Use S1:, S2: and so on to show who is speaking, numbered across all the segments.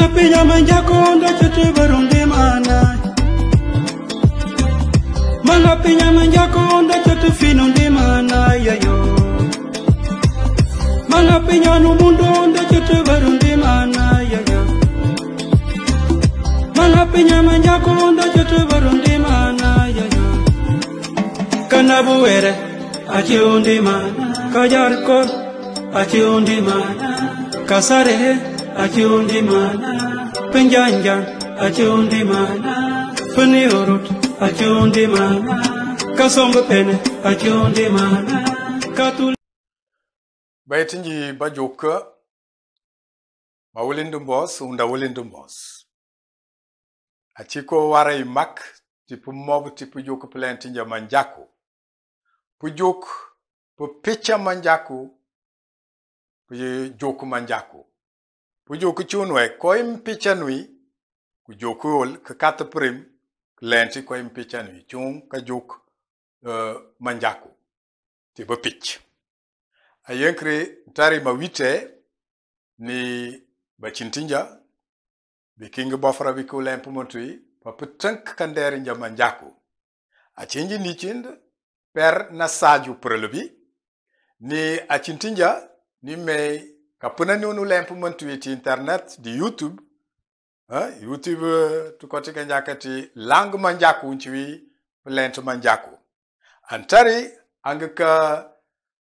S1: Manga pinya manjakonda chete barundi mana. Manga pinya manjakonda chete finundi mana yayo. Manga pinya numundonda chete barundi mana yayo. Manga pinya manjakonda chete barundi mana yayo. Kanabuere achiundi mana. Kajarkor achiundi mana. Kasare achiundi mana, penjanjan achiundi mana, peniurut achiundi mana, kasombe pene achiundi mana, katul.
S2: Baitinji bajoka, mawilindum boss, unda wilindum boss. Achiko warai mak, tipu mob tipu joku plantinja manjaku. Pujok, pu picha manjaku, pu joku manjaku. Pujoku chunwe koi mpicha nui kujoku ol kakata prim lenti koi mpicha nui chung kajuk manjaku tiba pitch ayenkre tari mawite ni bachintinja bikinga bofra biku lempu montui paputank kanderi nja manjaku achinji ni chind per nasaju prelebi ni achintinja ni me kapuna ni unu lempu mantuiti internet di YouTube. YouTube tukoti kanjakati lang manjaku unchiwi lentu manjaku. Antari angka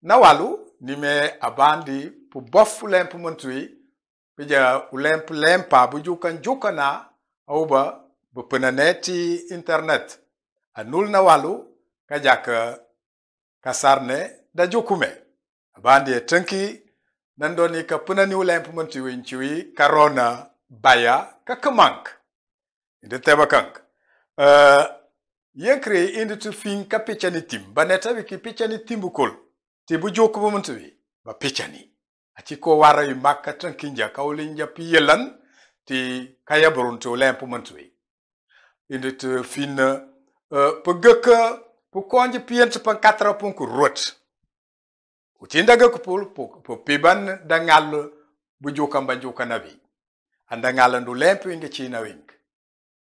S2: nawalu ni me abandi pu bofu lempu mantui pija ulempu lempa bujukan jukana auba bupenaneti internet. Anul nawalu kajaka kasarne da jukume. Abandi tenki nandoni ka puna ni ulempu mantiwi nchiwi karona baya kakamank inde teba kank yenkre inde tu fin ka pichani tim baneta wiki pichani timbukol tibu joku mantiwi ba pichani achiko wara yu makka tankinja kaulinja piyelan ti kaya burunti ulempu mantiwi inde tu fin pegeka pukonji piyent pan 4 punku rot Utindaga kupul po piban dangal bujukan banjukan nabi. Andangal ndu lempu inge china wing.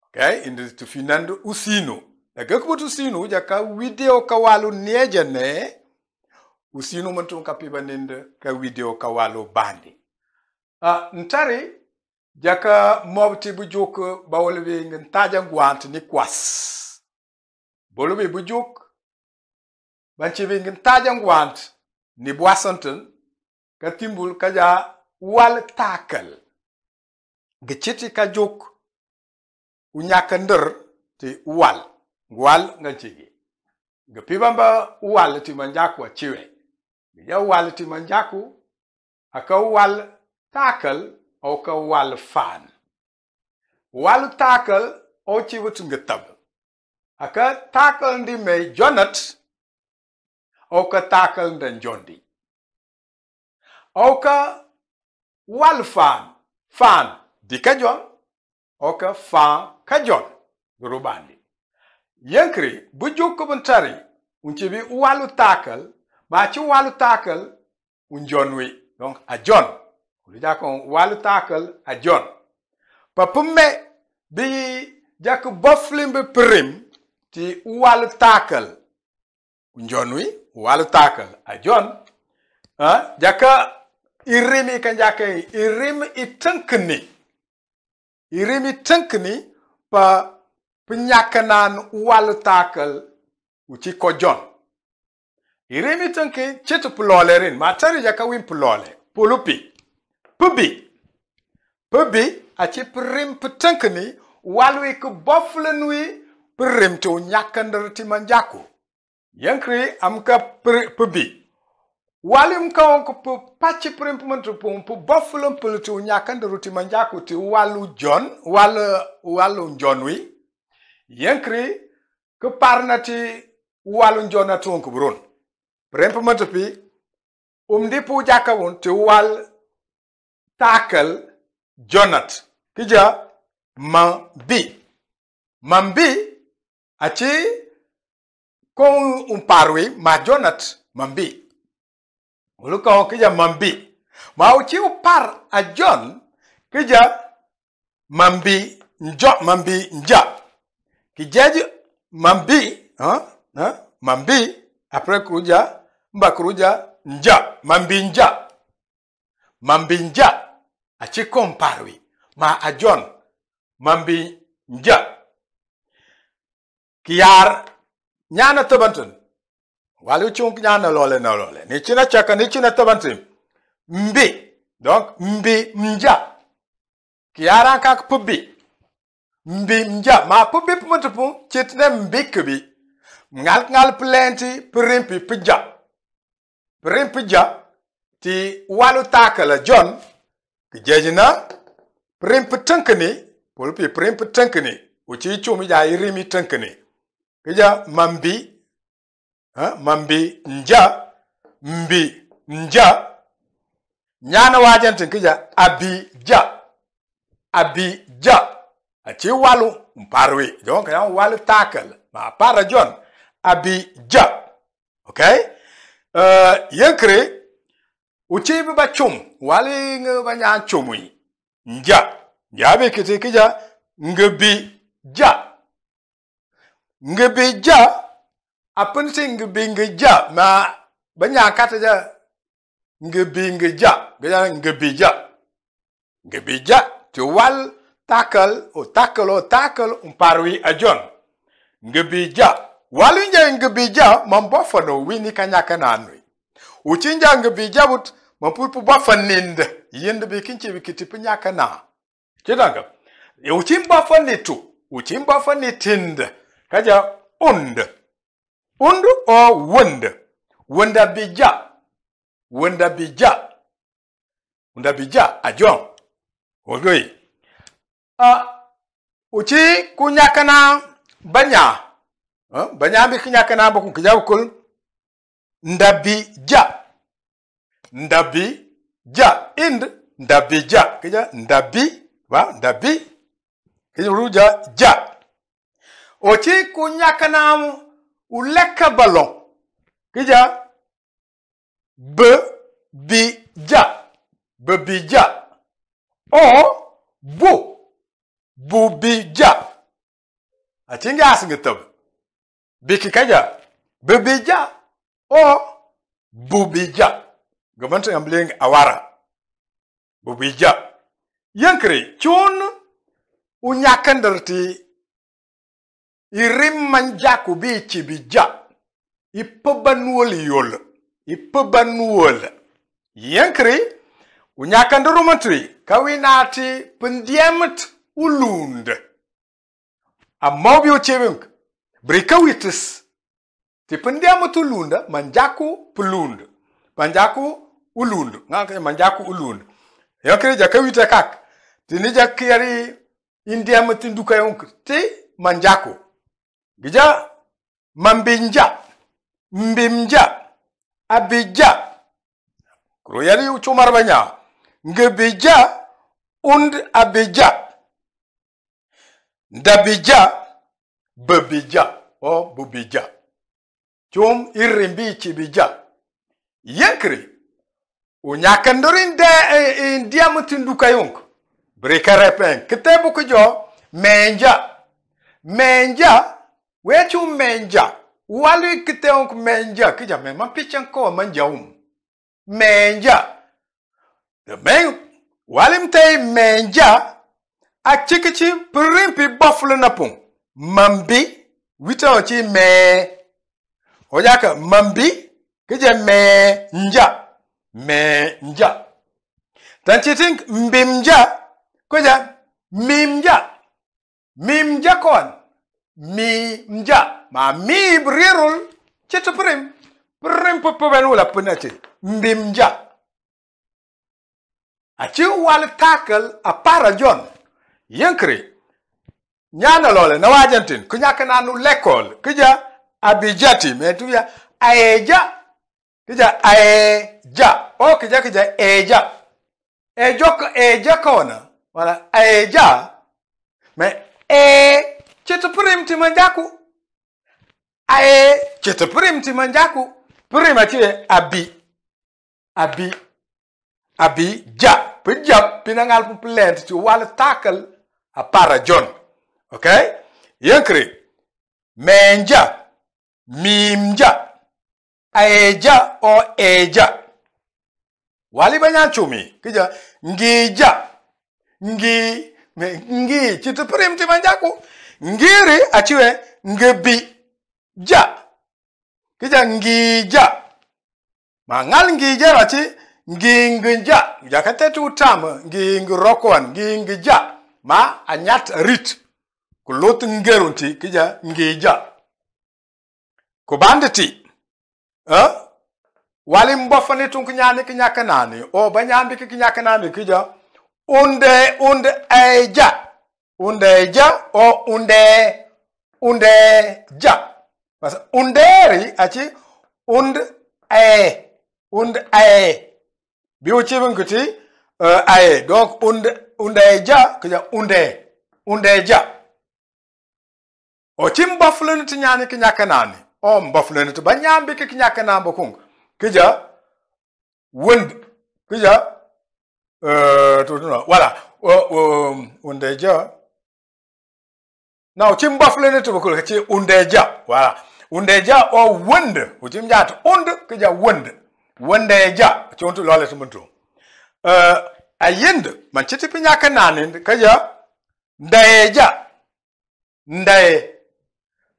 S2: Okay, indi tufinandu usinu. Daga kubutu usinu jaka video kawalu nieja ne usinu mantu kapiban ninde ka video kawalu bandi. Ntari jaka mobti bujuk bawolwe inge ntaja nguanti ni kwas. Bolobe bujuk banchibi inge ntaja nguanti ni Washington katimbul kaja wal takal gechiti kajuk unyakandir ti wal ngachigi gapibamba wal ti manjaku achiwe ya wal ti manjaku aka wal takal au ka wal fan wal takal o chiwu tungatab aka takal ndi me jonat Oka takal ndan jondi. Oka wal fan di kajon. Oka fan kajon gurubandi. Yankri bujuk kubantari unchibi walu takal machi walu takal unjonwi. Donc a jon. Ulijakon walu takal a jon. Papume bi jak boflimbe prim ti walu takal unjonwi. Walu takal a John jaka irimi kanjaka irimi itankni pa penyakanan walu takal uchi ko John irimi tanki chetu pulole rin matari jaka wim pulole pulupi pubi achi prim petankni walu iku boflenwi prim to nyakandar timanjaku Yankri amka pubi. Walim ka onko pachi primplementu pu buffalo pulutu nyakanda ruti manjaku ti walu John walu Johnwi. Yankri ke parnati walu John atonko buron. Primplementu pi umdipu jaka won ti wal takal Jonat. Kija mambi achi Kong umparwi ma Jonat mambi. Uluka kija mambi. Ma uchi upar a John kija mambi njo mambi nja ki jeji mambi mambi après kuruja mbakuruja nja mambi nja achi komparwi ma ajon mambi nja kiyar nyana tabantun walu chung nyana lole na lole ni china chaka ni china tabantun mbi donc mbi nja kiyara kak pubi mbi nja ma pubi pumutupu chitne mbi kubi ngal plenty primpi pija ti walu takala John ki jejina primpi tankani pulpi primpi tankani uchi chumi ja irimi tankani kija mambi mambi nja mbi nja nyana wajantin kija abija achi walu mparwi donc ya walu takala ma para John abija okay yankre uchi ba chum wali nga ba nya chumui nja be kete kija ngabi ja apunti ngabi ja ma banya kata ja ngabi ja to wal takal umparwi ajon ngabi ja walinja ngabi ja mambofono wini kanyaka nanwi uchinja ngabi ja but mapupu bafaninde yende bikinche bikiti pinyaka na chedanga uchimba fanitu uchimba fanitinde kaja undu o wunda bija ajon ogoi uchi kunyaka na banya bi kinyaka na boku kijabukul ndabija ndabija kija ndabi kija ruja ja ochi kunyaka na uleka balon kija bebija o bubija atinga asingetab biki kaja bebija o bubija gamantu ambleng awara bubija yankre chun unyakandarti irim manjaku bi chibija ipabanuol yankre unyakandaru mantri kawinati pendiemt ulund amobi uchevink brikawitis ti pendiemt ulunda manjaku pulund manjaku ulund ngaka manjaku ulund yankre jakawita kak tini jakiri indiemt nduka yonk ti manjaku gija mambinja mbimja abija kroyari uchumar banya ngebija und abija ndabija babija o bubija chum irimbi chibija yankri unyakandorin de india mutinduka yonk brekarepen kitebu kujo menja wechu menja wali kiteonk menja kija mema pichanko manjaum menja the men walimte menja a chikichi primpi buffalo napung mambi witaochi me ojaka mambi kija menja tanchitink mbimja koja mimja kon mimja ma mi brirul chetu prim popenula punachi mbimja achi wal tackle a para John yankri nyana lole na wajantin kunyaka nanu lekol kija abijati metuya aeja kija aeja o kija eja kona wala aeja me chetu prim timanjaku chetu prim timanjaku prima chie abi ja pijab pinangal pulent to wal tackle a para John. Ok? Yankri. Menja. Mimja. Aeja o eja. Wali banyan chumi. Kija. Ngija. Ngi. Chitu prim ti manjaku. Ngiri achiwe. Ngebi. Ja. Kija ngija. Mangal ngija rachi. Ngingja. Jakate tu tam. Ngingirokwan. Ngingja. Ma anyat rit. Kulot ngerunti. Kija ngija. Kubanditi. Wali mbofani tunkunyani kinyakanani. O banyambi kinyakanani kija. Unde eja. Unde eja o unde ja. Underi achi und e. Biuchi bunguti e. Donc unde ja kija unde ja. O chimboflun tinyani kinyakanani. O mboflun tu banyambi kinyakanani bokung. Kija wund kija voilà undeja now chimbafle to bokul ci undeja voilà undeja o wund utim jaat und kija wund wundeja ci onto lolé to muntu ayend man ci tipi ñaka nané kija ndeja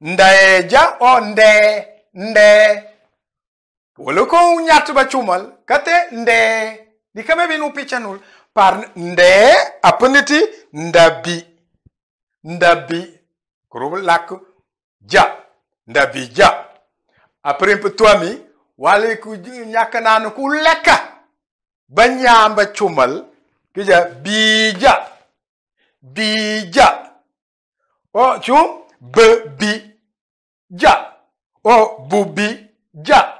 S2: ndeja o nde wolo ko ñatt ba ciumal kate nde di kame binu pichanul par nde apeniti ndabi kurubul lak ja ndabi ja après peu toami wale ku ñaka nanu ku lekka ba ñamba ciumal kija bija o cium bi ja o bubi ja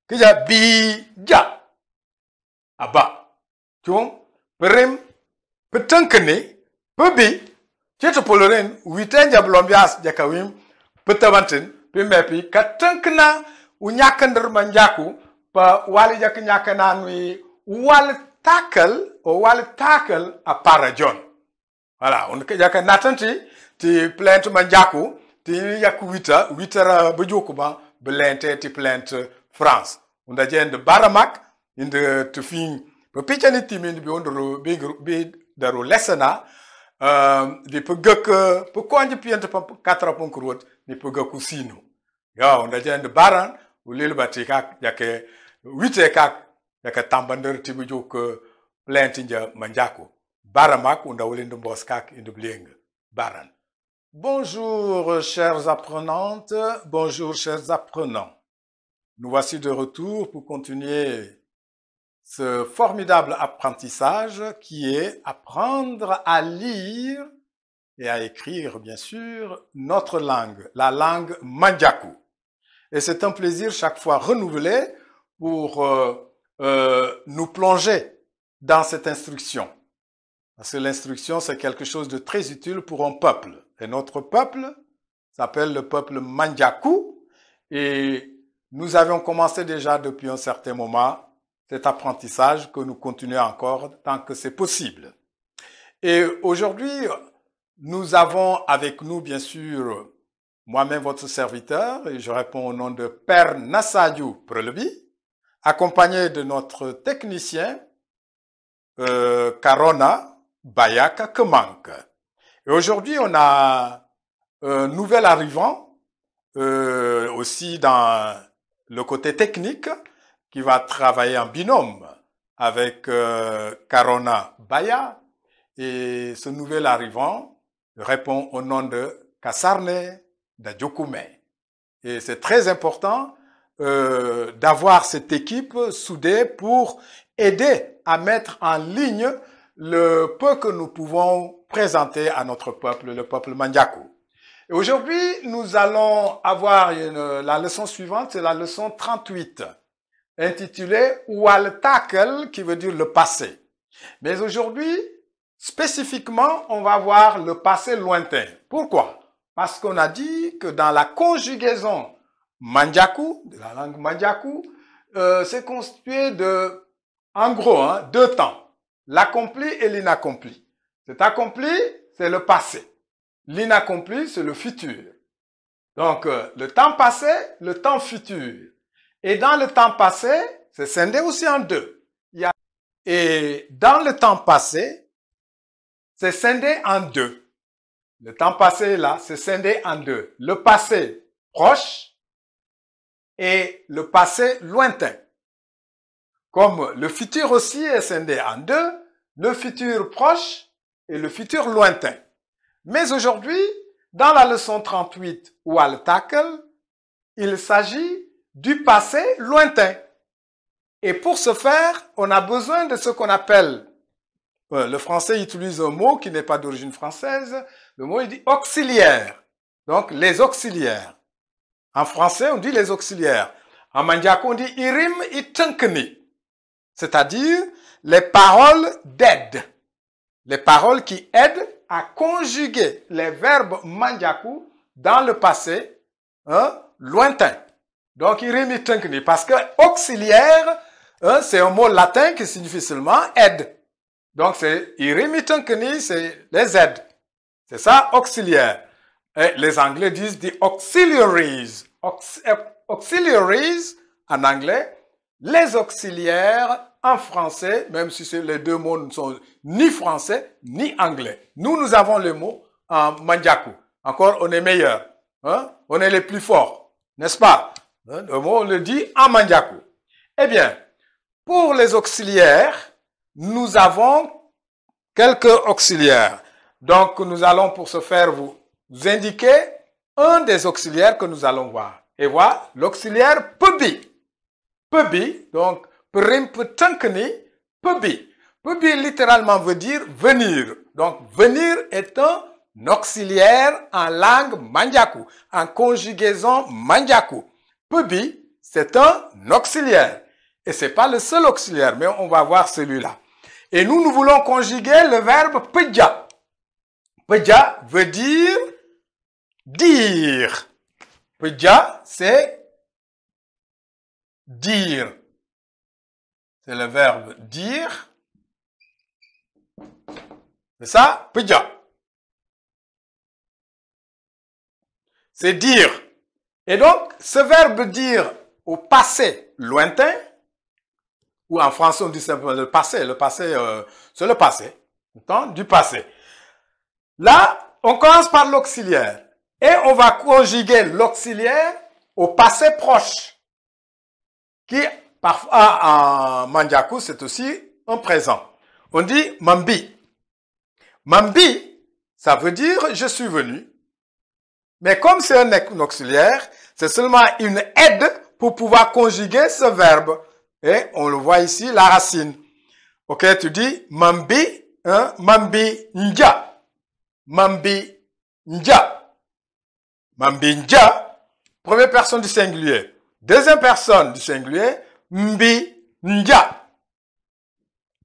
S2: kija bija aba cium prim petankene pebi cheto poloren witenja blombias jakawim petabanten pimepi katankna unyakandar manjaku pa wali jak nyakananwi wal tackle a para John. Voilà, on jaka natanti ti plainte manjaku ti yak witara bujukuba belente ti plainte France. Unda jende baramak inde te fin pe pichani timin bi ondoro bi daro lesana di pegek pe konji piente pa 4 ponkrot ni pegeku sino ya onda jende baran ulil batika yake wite kak yake tambander tibi juk plainte nja manjako baramak unda ulindo boskak inde blieng baran. Bonjour chères apprenantes, bonjour chers apprenants. Nous voici de retour pour continuer ce formidable apprentissage qui est apprendre à lire et à écrire, bien sûr, notre langue, la langue Mandjaku. Et c'est un plaisir chaque fois renouvelé pour nous plonger dans cette instruction. Parce que l'instruction, c'est quelque chose de très utile pour un peuple. Et notre peuple s'appelle le peuple Mandjaku. Et nous avions commencé déjà depuis un certain moment cet apprentissage que nous continuons encore tant que c'est possible. Et aujourd'hui, nous avons avec nous, bien sûr, moi-même votre serviteur, et je réponds au nom de Père Nassadiou Prelebi, accompagné de notre technicien, Karona Bayaka Kemank. Et aujourd'hui, on a un nouvel arrivant, aussi dans le côté technique, qui va travailler en binôme avec Karona Baya. Et ce nouvel arrivant répond au nom de Kasarne Dadjokume. Et c'est très important d'avoir cette équipe soudée pour aider à mettre en ligne le peu que nous pouvons présenter à notre peuple, le peuple Mandjaku. Et aujourd'hui, nous allons avoir la leçon suivante, c'est la leçon 38, intitulée Waltakel, qui veut dire le passé. Mais aujourd'hui, spécifiquement, on va voir le passé lointain. Pourquoi? Parce qu'on a dit que dans la conjugaison Mandjaku, de la langue Mandjaku, c'est constitué de, en gros, deux temps. L'accompli et l'inaccompli. Cet accompli, c'est le passé. L'inaccompli, c'est le futur. Donc, le temps passé, le temps futur. Et dans le temps passé, c'est scindé aussi en deux. Et dans le temps passé, c'est scindé en deux. Le temps passé, là, c'est scindé en deux. Le passé proche et le passé lointain. Comme le futur aussi est scindé en deux, le futur proche et le futur lointain. Mais aujourd'hui, dans la leçon 38 ou à le tackle, il s'agit du passé lointain. Et pour ce faire, on a besoin de ce qu'on appelle, le français utilise un mot qui n'est pas d'origine française, le mot il dit auxiliaire. Donc les auxiliaires. En français, on dit les auxiliaires. En mandiako, on dit irim itankni. C'est-à-dire les paroles d'aide. Les paroles qui aident à conjuguer les verbes mandiaku dans le passé lointain. Donc, irim itankni. Parce que auxiliaire, c'est un mot latin qui signifie seulement aide. Donc, c'est irim itankni, c'est les aides. C'est ça, auxiliaire. Et les Anglais disent the auxiliaries. Auxiliaries, en anglais, les auxiliaires en français, même si les deux mots ne sont ni français ni anglais. Nous avons le mot en mandiaku. Encore, on est meilleur. On est les plus forts. N'est-ce pas? Le mot, on le dit en mandiaku. Eh bien, pour les auxiliaires, nous avons quelques auxiliaires. Donc, nous allons pour ce faire vous indiquer un des auxiliaires que nous allons voir. Et voilà, l'auxiliaire pebi. Pebi, donc, perimpetunkni, pebi. Pebi, littéralement, veut dire venir. Donc, venir est un auxiliaire en langue mandiaku, en conjugaison mandiaku. Pebi, c'est un auxiliaire. Et c'est pas le seul auxiliaire, mais on va voir celui-là. Et nous voulons conjuguer le verbe pedja. Pedja veut dire dire. Pedja, c'est dire. C'est le verbe dire. C'est ça, pedja. C'est dire. Et donc, ce verbe dire au passé lointain, ou en français on dit simplement le passé c'est le passé, le temps du passé. Là, on commence par l'auxiliaire. Et on va conjuguer l'auxiliaire au passé proche, qui parfois en mandiaku c'est aussi un présent. On dit mambi. Mambi, ça veut dire je suis venu. Mais comme c'est un auxiliaire, c'est seulement une aide pour pouvoir conjuguer ce verbe. Et on le voit ici, la racine. Ok, tu dis mambi, mambi nja. Mambi nja. Mambi nja, première personne du singulier. Deuxième personne du singulier, mbi nja.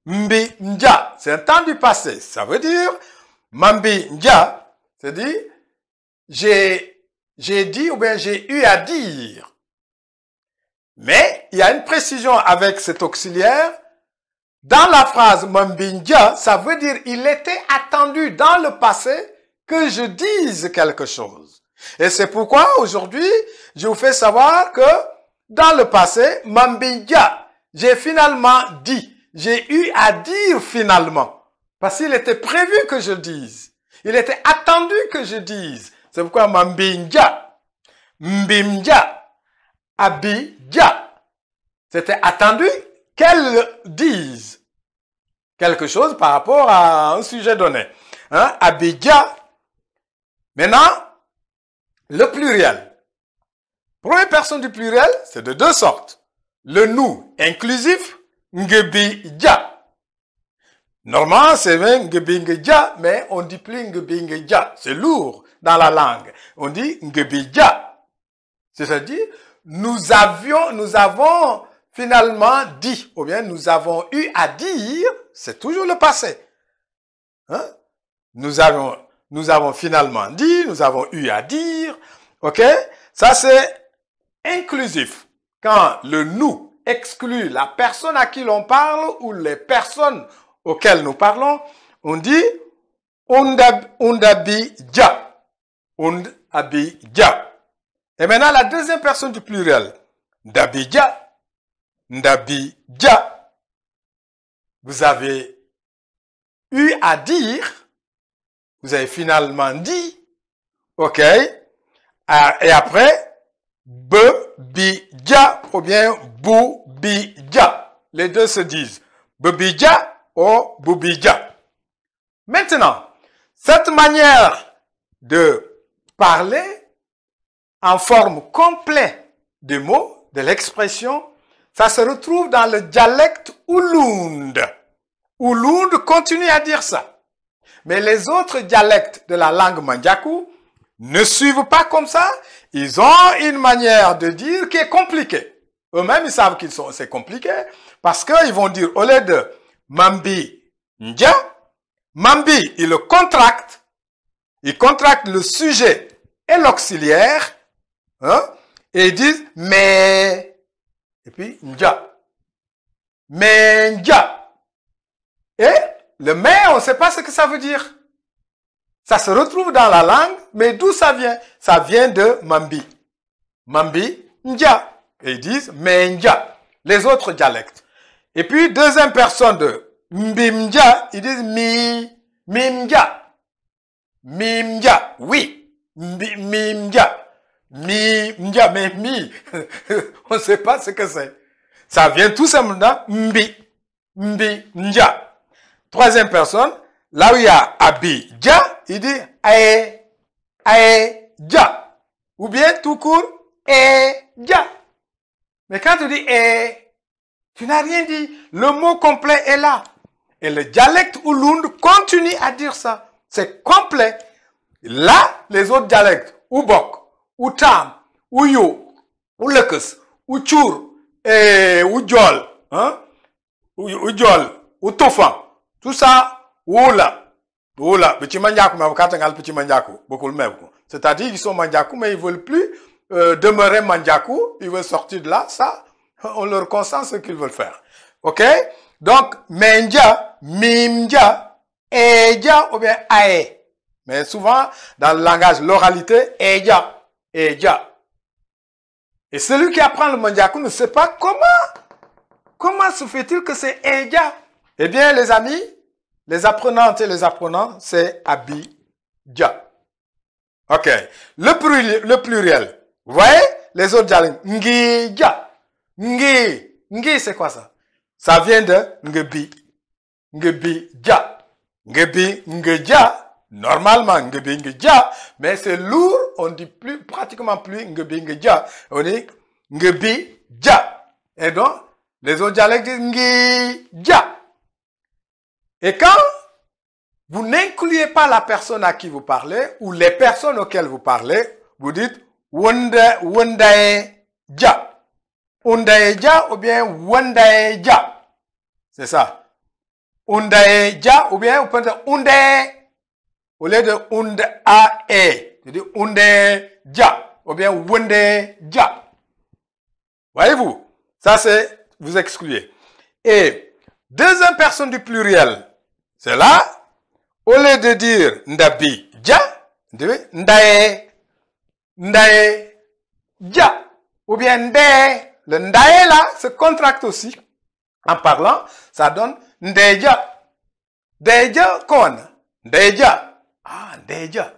S2: Mbi nja, c'est un temps du passé. Ça veut dire, mambi nja, c'est-à-dire, j'ai dit ou bien j'ai eu à dire. Mais il y a une précision avec cet auxiliaire. Dans la phrase Mambinja, ça veut dire il était attendu dans le passé que je dise quelque chose. Et c'est pourquoi aujourd'hui, je vous fais savoir que dans le passé, Mambinja, j'ai finalement dit. J'ai eu à dire finalement. Parce qu'il était prévu que je dise. Il était attendu que je dise. C'est pourquoi Mambinja, Mbimja, Abidja. C'était attendu qu'elle dise quelque chose par rapport à un sujet donné. Abidja. Maintenant, le pluriel. Première personne du pluriel, c'est de deux sortes. Le nous inclusif, ngebidja. Normalement, c'est ngebingja, mais on dit plus ngebingja. C'est lourd dans la langue. On dit ngebidja. C'est-à-dire, nous avons finalement dit, ou bien nous avons eu à dire, c'est toujours le passé. Nous avons finalement dit, nous avons eu à dire, ok? Ça c'est inclusif. Quand le nous exclut la personne à qui l'on parle ou les personnes auxquelles nous parlons, on dit undabija. Undabija. Et maintenant, la deuxième personne du pluriel. Ndabija. Ndabija. Vous avez eu à dire. Vous avez finalement dit. OK. Et après, bebija ou bien boubija. Les deux se disent bebija ou boubija. Maintenant, cette manière de parler en forme complète des mots, de l'expression, ça se retrouve dans le dialecte Ulund. Ulund continue à dire ça. Mais les autres dialectes de la langue Mandjakou ne suivent pas comme ça. Ils ont une manière de dire qui est compliquée. Eux-mêmes, ils savent c'est compliqué parce qu'ils vont dire, au lieu de Mambi Ndja, Mambi, il le contracte. Il contracte le sujet et l'auxiliaire. Hein, et ils disent, mais, et puis Ndja. Mais Ndja. Et le mais, on ne sait pas ce que ça veut dire. Ça se retrouve dans la langue, mais d'où ça vient? Ça vient de Mambi. Mambi, Ndja. Et ils disent Menja. Les autres dialectes. Et puis, deuxième personne de Mbimja, ils disent Mimja. Mimja. Oui. Mimja. Mimja. Mais mi. On ne sait pas ce que c'est. Ça vient tout simplement Mbi. Mbi. Troisième personne. Là où il y a Abidja, il dit Ae-ja. Ou bien tout court, E-ja. Mais quand tu dis tu n'as rien dit. Le mot complet est là. Et le dialecte Ulund continue à dire ça. C'est complet. Là, les autres dialectes, Ubok, Utam, Uyo, Ulekes, Uchur, Ujol, hein? Ujol, Utofan. Tout ça, Oula, petit manjakou, mais petit manjakou, beaucoup le même. C'est-à-dire qu'ils sont manjakou, mais ils veulent plus demeurer manjakou, ils veulent sortir de là, ça, on leur consent ce qu'ils veulent faire. OK? Donc, menja, mimja, eja, ou bien ae. Mais souvent, dans le langage, l'oralité, eja, eja. Et celui qui apprend le manjakou ne sait pas comment se fait-il que c'est eja? Eh bien, les amis, les apprenantes et les apprenants, c'est Abidja. OK. Le pluriel. Vous voyez? Les autres dialectes. Ngija. Ngi, c'est quoi ça? Ça vient de Ngebi. Ngebija. Ngebi, Ngeja. Normalement, Ngebi, Ngeja. Mais c'est lourd. On dit pratiquement plus Ngebi, Ngeja. On dit Ngebija. Et donc, les autres dialectes disent Ngija. Et quand vous n'incluez pas la personne à qui vous parlez, ou les personnes auxquelles vous parlez, vous dites Wundaeja. Undaeja ou bien Wundaeja. C'est ça. Undaeja ou bien vous pouvez dire Undae au lieu de Undae. Vous dites Undaeja ou bien Wundaeja. Voyez-vous? Ça c'est, vous excluez. Et deuxième personne du pluriel, c'est là, au lieu de dire Ndabija, Ndae, Ja, ou bien Ndae. Le Ndae là se contracte aussi. En parlant, ça donne Ndeja. Ndeja, kon. Ndeja. Ah, Ndeja.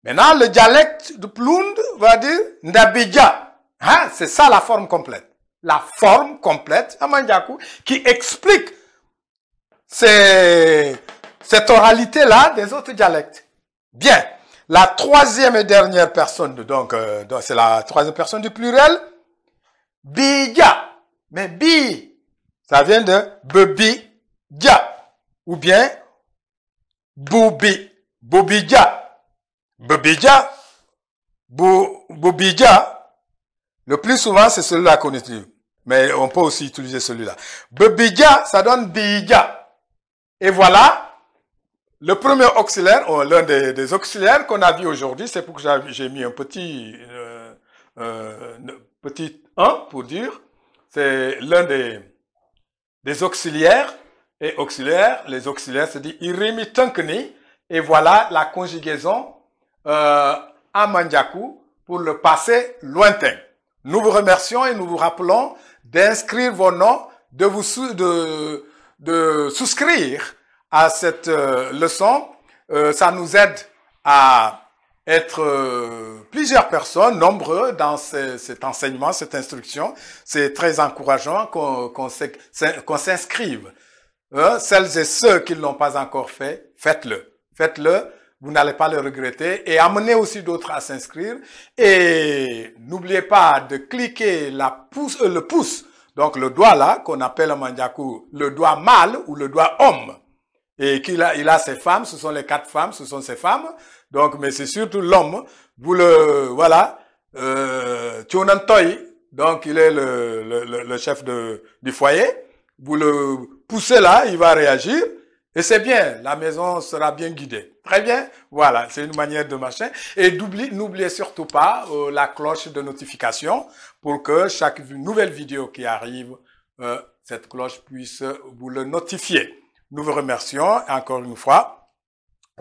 S2: Maintenant, le dialecte de Plund va dire Ndabija. Ah, c'est ça la forme complète. La forme complète, à Mandjakou, qui explique cette oralité-là des autres dialectes. Bien. La troisième et dernière personne, donc c'est la troisième personne du pluriel, Bija. Mais bi, ça vient de bebija. Ou bien bobija. Bebija, bobija. Le plus souvent, c'est celui-là qu'on utilise. Mais on peut aussi utiliser celui-là. Bebija, ça donne bija. Et voilà. Le premier auxiliaire, l'un des auxiliaires qu'on a vu aujourd'hui, c'est pour que j'ai mis un petit 1 pour dire, c'est l'un des auxiliaires et auxiliaire. Les auxiliaires se dit irimi tankni. Et voilà la conjugaison en Mandjakou pour le passé lointain. Nous vous remercions et nous vous rappelons d'inscrire vos noms, de souscrire à cette leçon. Ça nous aide à être plusieurs personnes, nombreux dans cet enseignement, cette instruction. C'est très encourageant qu'on s'inscrive. Celles et ceux qui ne l'ont pas encore fait, faites-le. Faites-le, vous n'allez pas le regretter. Et amenez aussi d'autres à s'inscrire. Et n'oubliez pas de cliquer le pouce, donc le doigt là, qu'on appelle en Mandjakou le doigt mâle ou le doigt homme. Et il a ses femmes, ce sont les 4 femmes, ce sont ses femmes. Donc, mais c'est surtout l'homme. Vous voilà, Tionantoy, donc il est le chef du foyer. Vous le poussez là, il va réagir. Et c'est bien, la maison sera bien guidée. Très bien, voilà, c'est une manière de marcher. Et n'oubliez surtout pas la cloche de notification pour que chaque nouvelle vidéo qui arrive, cette cloche puisse vous le notifier. Nous vous remercions encore une fois.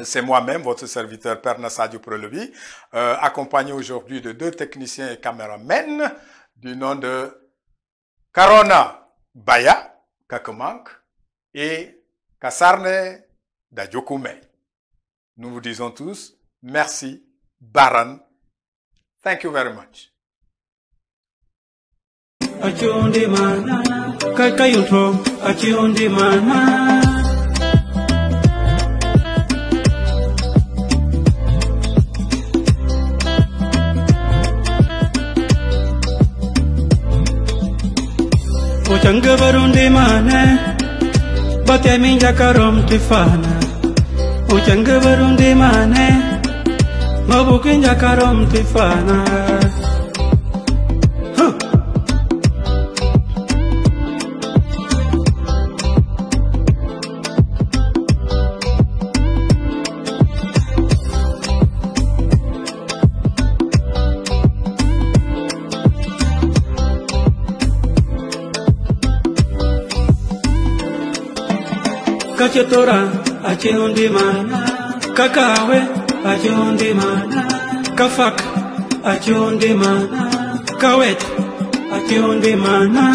S2: C'est moi-même, votre serviteur Père Nassadio Prelevi, accompagné aujourd'hui de 2 techniciens et caméramens du nom de Karona Baya, Kakemank, et Kasarne Dajokume. Nous vous disons tous, merci, Baran. Thank you very much.
S1: Ochanga barundi mana Bate minja karom tifana Ochanga barundi mana Mabukinja karom tifana Kachetora ache undi mana Kakawe ache undi mana Kafak ache undi mana Kawet ache undi mana